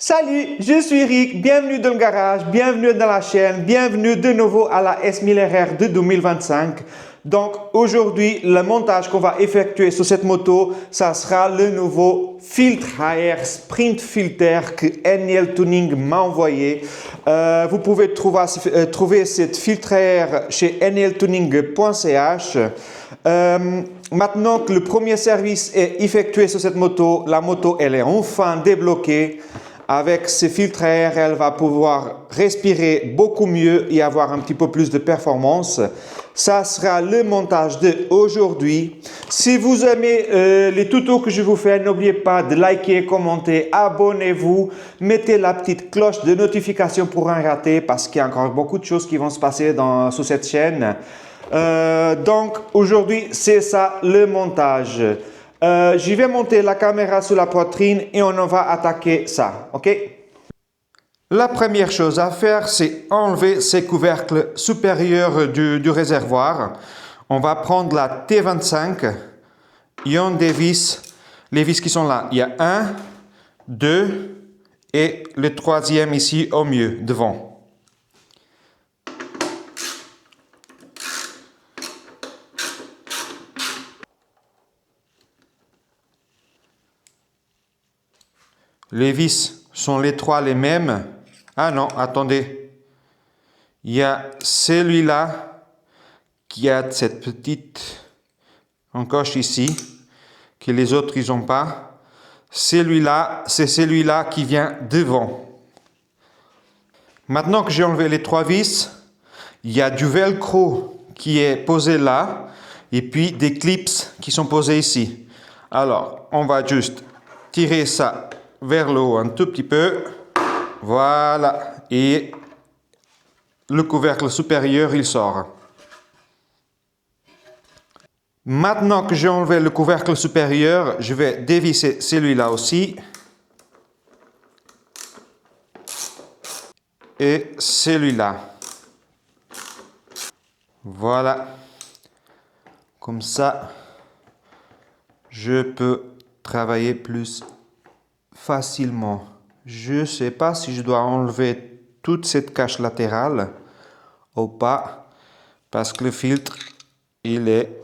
Salut, je suis Rick, bienvenue dans le garage, bienvenue dans la chaîne, bienvenue de nouveau à la S1000RR de 2025. Donc aujourd'hui, le montage qu'on va effectuer sur cette moto, ça sera le nouveau filtre à air Sprint Filter que NL Tuning m'a envoyé. Vous pouvez trouver cette filtre à air chez nltuning.ch. Maintenant que le premier service est effectué sur cette moto, la moto elle est enfin débloquée. Avec ce filtre à air, elle va pouvoir respirer beaucoup mieux et avoir un petit peu plus de performance. Ça sera le montage d'aujourd'hui. Si vous aimez les tutos que je vous fais, n'oubliez pas de liker, commenter, abonnez-vous, mettez la petite cloche de notification pour rien rater parce qu'il y a encore beaucoup de choses qui vont se passer sur cette chaîne. Donc aujourd'hui, c'est ça le montage. Je vais monter la caméra sur la poitrine et on va attaquer ça, ok? La première chose à faire, c'est enlever ces couvercles supérieurs du réservoir. On va prendre la T25. Il y a des vis, les vis qui sont là. Il y a 1, 2 et le troisième ici au milieu, devant. Les vis sont les trois les mêmes. Ah non, attendez. Il y a celui-là qui a cette petite encoche ici, que les autres ils n'ont pas. Celui-là, c'est celui-là qui vient devant. Maintenant que j'ai enlevé les trois vis, il y a du velcro qui est posé là, et puis des clips qui sont posés ici. Alors, on va juste tirer ça vers le haut un tout petit peu. Voilà. Et le couvercle supérieur, il sort. Maintenant que j'ai enlevé le couvercle supérieur, je vais dévisser celui-là aussi. Et celui-là. Voilà. Comme ça, je peux travailler plus facilement. Je ne sais pas si je dois enlever toute cette cache latérale ou pas, parce que le filtre, il est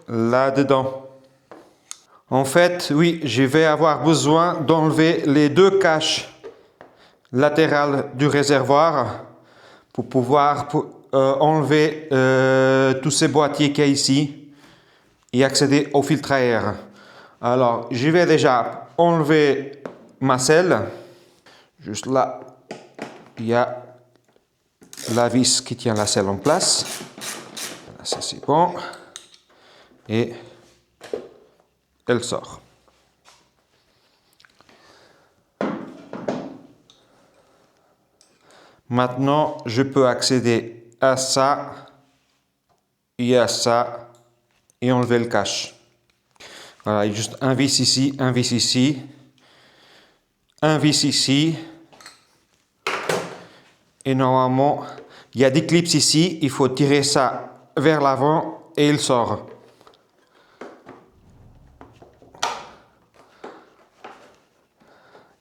là-dedans. En fait, oui, je vais avoir besoin d'enlever les deux caches latérales du réservoir pour pouvoir enlever tous ces boîtiers qu'il y a ici et accéder au filtre à air. Alors, je vais déjà enlever ma selle. Juste là, il y a la vis qui tient la selle en place. Voilà, ça c'est bon. Et elle sort. Maintenant, je peux accéder à ça et à ça et enlever le cache. Voilà, il y a juste un vis ici, un vis ici, un vis ici. Et normalement, il y a des clips ici. Il faut tirer ça vers l'avant et il sort.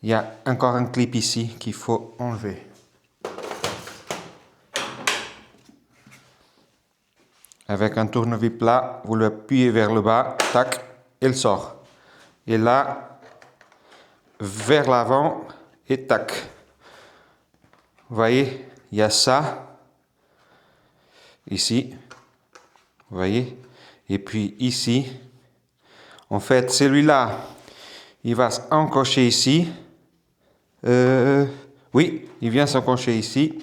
Il y a encore un clip ici qu'il faut enlever. Avec un tournevis plat, vous l'appuyez vers le bas, tac, il sort. Et là, vers l'avant et tac. Vous voyez, il y a ça, ici, vous voyez, et puis ici. En fait, celui-là, il va s'encocher ici. Oui, il vient s'encocher ici.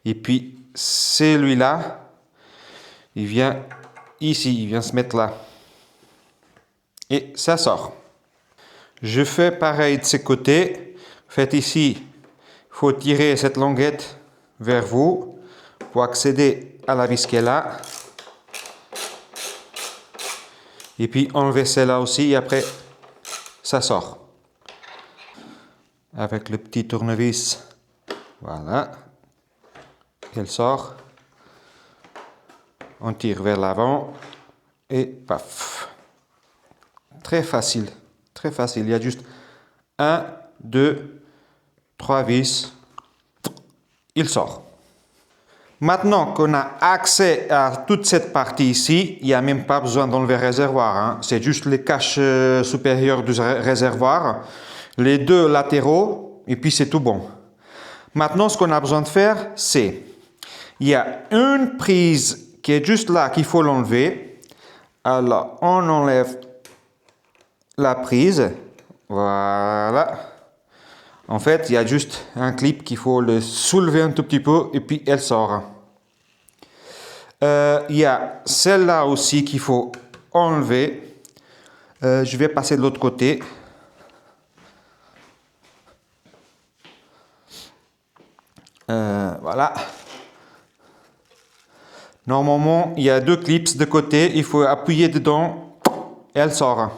Et puis, celui-là, il vient ici, il vient se mettre là. Et ça sort. Je fais pareil de ce côté. Faites ici, il faut tirer cette languette vers vous pour accéder à la vis qui est là. Et puis enlever celle-là aussi et après, ça sort. Avec le petit tournevis, voilà. Elle sort. On tire vers l'avant et paf. Très facile, très facile. Il y a juste 1, 2, 3 vis, il sort. Maintenant qu'on a accès à toute cette partie ici, il n'y a même pas besoin d'enlever le réservoir, hein. C'est juste les caches supérieures du réservoir, les deux latéraux, et puis c'est tout bon. Maintenant, ce qu'on a besoin de faire, c'est, il y a une prise qui est juste là, qu'il faut l'enlever. Alors, on enlève la prise. Voilà. En fait, il y a juste un clip qu'il faut le soulever un tout petit peu et puis elle sort. Il y a celle-là aussi qu'il faut enlever. Je vais passer de l'autre côté. Voilà. Normalement, il y a deux clips de côté. Il faut appuyer dedans et elle sort.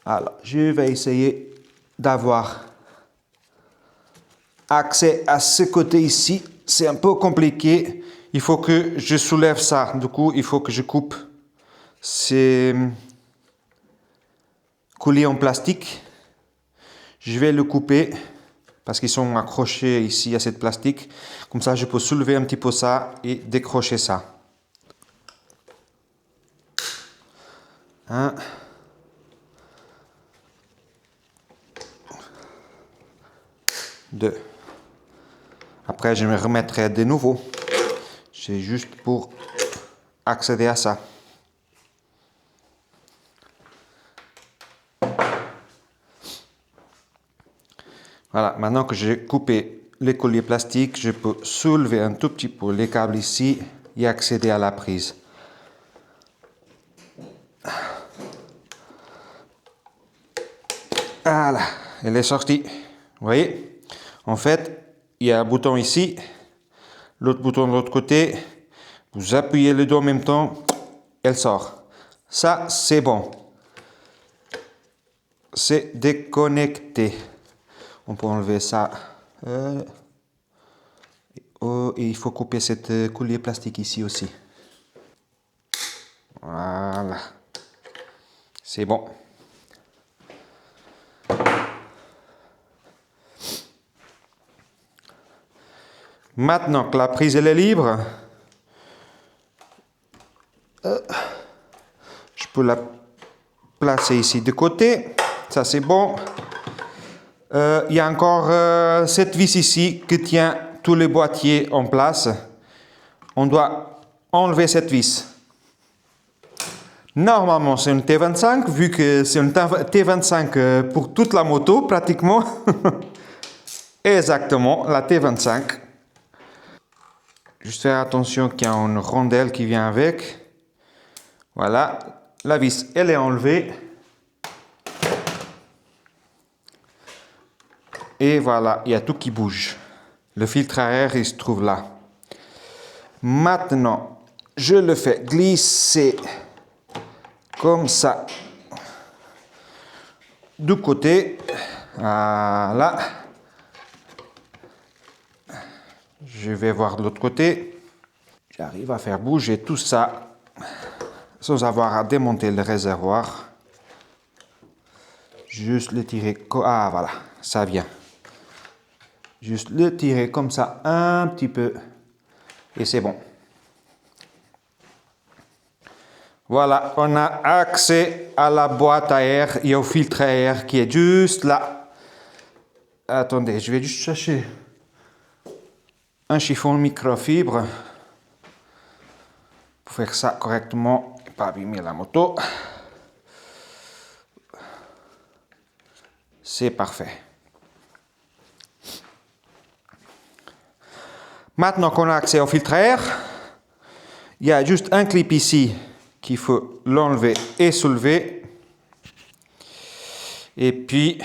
Alors, je vais essayer d'avoir accès à ce côté ici. C'est un peu compliqué. Il faut que je soulève ça. Du coup, il faut que je coupe ces colliers en plastique. Je vais le couper parce qu'ils sont accrochés ici à cette plastique. Comme ça, je peux soulever un petit peu ça et décrocher ça. 1. 2. Après, je me remettrai de nouveau. C'est juste pour accéder à ça. Voilà, maintenant que j'ai coupé les colliers plastiques, je peux soulever un tout petit peu les câbles ici et accéder à la prise. Voilà, elle est sortie. Vous voyez? En fait, il y a un bouton ici, l'autre bouton de l'autre côté. Vous appuyez les deux en même temps, elle sort. Ça, c'est bon. C'est déconnecté. On peut enlever ça. Et il faut couper cette collier plastique ici aussi. Voilà. C'est bon. Maintenant que la prise elle est libre, je peux la placer ici de côté. Ça c'est bon. Il y a encore cette vis ici qui tient tous les boîtiers en place. On doit enlever cette vis. Normalement c'est une T25 vu que c'est une T25 pour toute la moto pratiquement. Exactement, la T25. Juste faire attention qu'il y a une rondelle qui vient avec. Voilà, la vis elle est enlevée. Et voilà, il y a tout qui bouge. Le filtre à air, il se trouve là. Maintenant, je le fais glisser comme ça du côté. Voilà. Je vais voir de l'autre côté. J'arrive à faire bouger tout ça sans avoir à démonter le réservoir. Juste le tirer. Ah voilà, ça vient. Juste le tirer comme ça un petit peu et c'est bon. Voilà, on a accès à la boîte à air et au filtre à air qui est juste là. Attendez, je vais juste chercher un chiffon microfibre pour faire ça correctement et pas abîmer la moto. C'est parfait. Maintenant qu'on a accès au filtre à air, il y a juste un clip ici qu'il faut l'enlever et soulever. Et puis,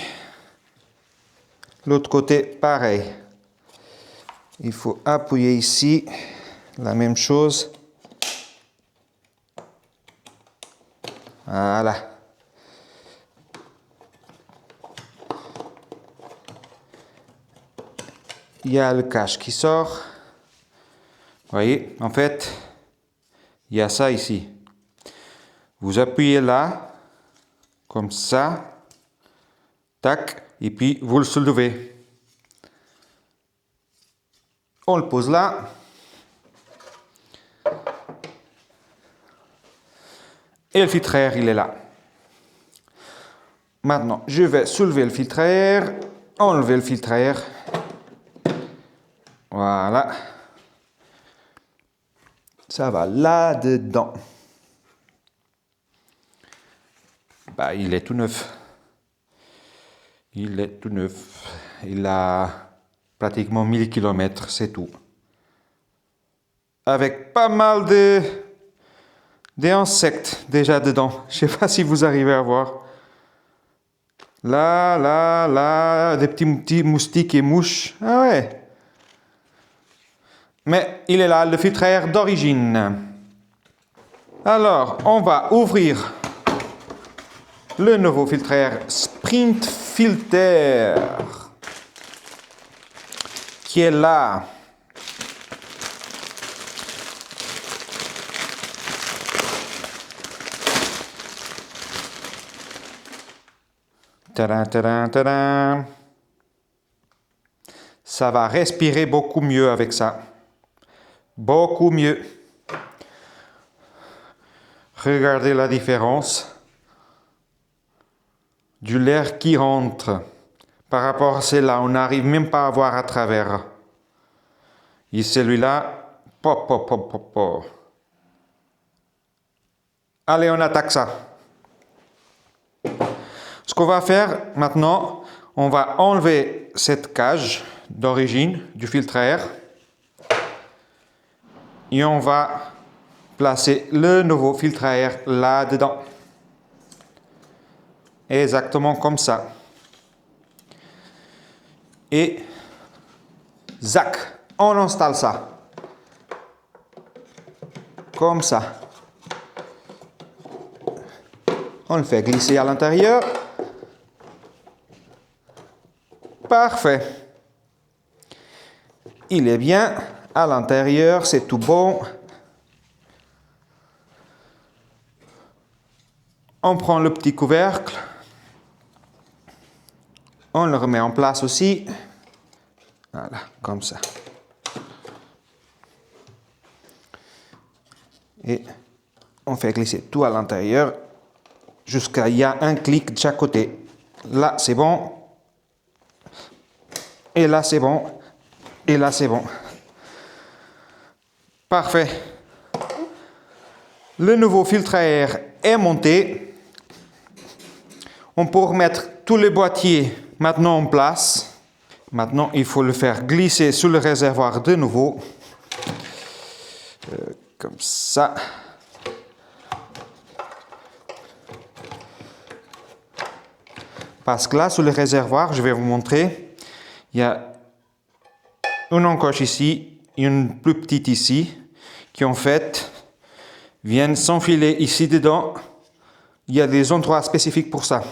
l'autre côté, pareil. Il faut appuyer ici, la même chose. Voilà. Il y a le cache qui sort. Vous voyez, en fait, il y a ça ici. Vous appuyez là, comme ça. Tac. Et puis, vous le soulevez. On le pose là. Et le filtre à air, il est là. Maintenant, je vais soulever le filtre à air, enlever le filtre à air. Voilà. Ça va là-dedans. Bah, il est tout neuf. Il est tout neuf. Il a pratiquement 1000 km, c'est tout. Avec pas mal d'insectes déjà dedans. Je ne sais pas si vous arrivez à voir. Là, des petits moustiques et mouches. Ah ouais. Mais il est là, le filtre à air d'origine. Alors, on va ouvrir le nouveau filtre à air Sprint Filter qui est là. Tadam, tadam, tadam. Ça va respirer beaucoup mieux avec ça. Beaucoup mieux. Regardez la différence du l'air qui rentre par rapport à celle-là. On n'arrive même pas à voir à travers. Et celui-là, pop, pop, pop, pop, pop. Allez, on attaque ça. Ce qu'on va faire maintenant, on va enlever cette cage d'origine du filtre à air. Et on va placer le nouveau filtre à air là-dedans. Exactement comme ça. Et zac, on installe ça. Comme ça. On le fait glisser à l'intérieur. Parfait. Il est bien à l'intérieur, c'est tout bon. On prend le petit couvercle. On le remet en place aussi. Voilà, comme ça. Et on fait glisser tout à l'intérieur jusqu'à il y a un clic de chaque côté. Là, c'est bon. Et là, c'est bon. Et là, c'est bon. Parfait. Le nouveau filtre à air est monté. On peut remettre tous les boîtiers maintenant en place. Maintenant, il faut le faire glisser sous le réservoir de nouveau. Comme ça. Parce que là, sous le réservoir, je vais vous montrer, il y a une encoche ici, une plus petite ici, qui en fait viennent s'enfiler ici dedans. Il y a des endroits spécifiques pour ça.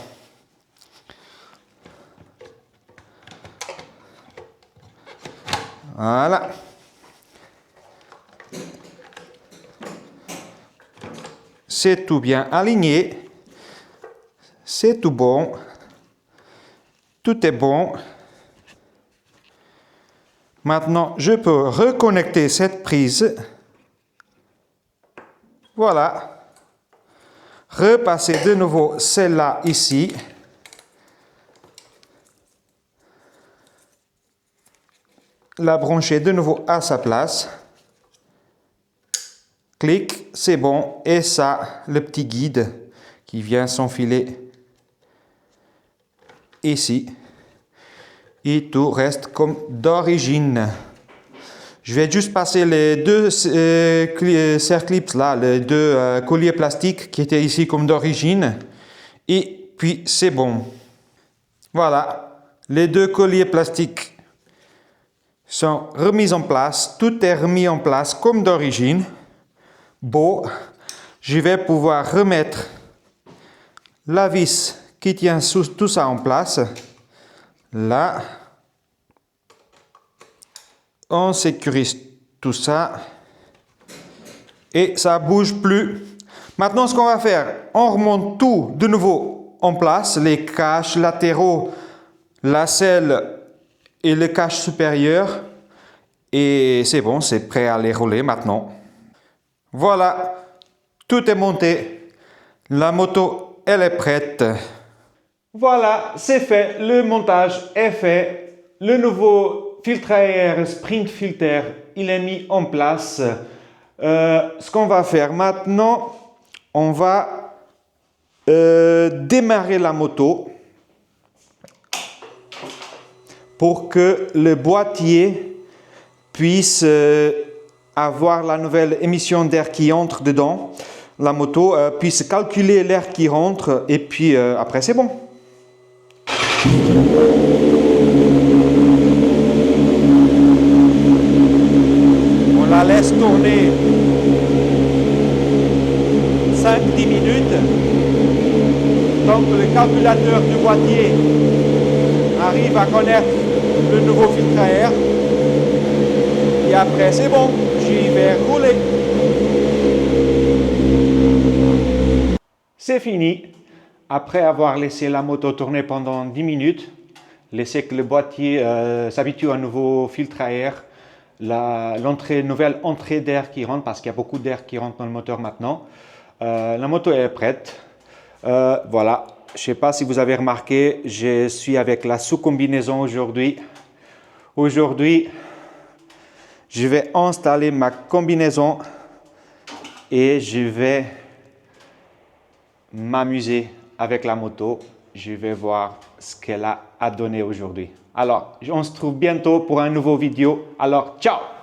Voilà. C'est tout bien aligné. C'est tout bon. Tout est bon. Maintenant, je peux reconnecter cette prise. Voilà. Repasser de nouveau celle-là ici. La brancher de nouveau à sa place. Clic, c'est bon. Et ça, le petit guide qui vient s'enfiler ici. Et tout reste comme d'origine. Je vais juste passer les deux circlips là, les deux colliers plastiques qui étaient ici comme d'origine. Et puis c'est bon. Voilà, les deux colliers plastiques sont remis en place. Tout est remis en place comme d'origine. Bon, je vais pouvoir remettre la vis qui tient tout ça en place. Là, on sécurise tout ça et ça bouge plus. Maintenant, ce qu'on va faire, on remonte tout de nouveau en place, les caches latéraux, la selle et le cache supérieur. Et c'est bon, c'est prêt à les rouler maintenant. Voilà, tout est monté. La moto, elle est prête. Voilà, c'est fait. Le montage est fait. Le nouveau filtre à air Sprint Filter, il est mis en place. Ce qu'on va faire maintenant, on va démarrer la moto pour que le boîtier puisse avoir la nouvelle émission d'air qui entre dedans. La moto puisse calculer l'air qui rentre et puis après c'est bon. On la laisse tourner 5-10 minutes tant que le calculateur du boîtier arrive à connaître le nouveau filtre à air. Et après c'est bon, j'y vais rouler. C'est fini. Après avoir laissé la moto tourner pendant 10 minutes, laisser que le boîtier s'habitue à un nouveau filtre à air, nouvelle entrée d'air qui rentre, parce qu'il y a beaucoup d'air qui rentre dans le moteur maintenant. La moto est prête. Voilà, je ne sais pas si vous avez remarqué, je suis avec la sous-combinaison aujourd'hui. Aujourd'hui, je vais installer ma combinaison et je vais m'amuser avec la moto. Je vais voir ce qu'elle a à donner aujourd'hui. Alors, on se retrouve bientôt pour un nouveau vidéo. Alors, ciao!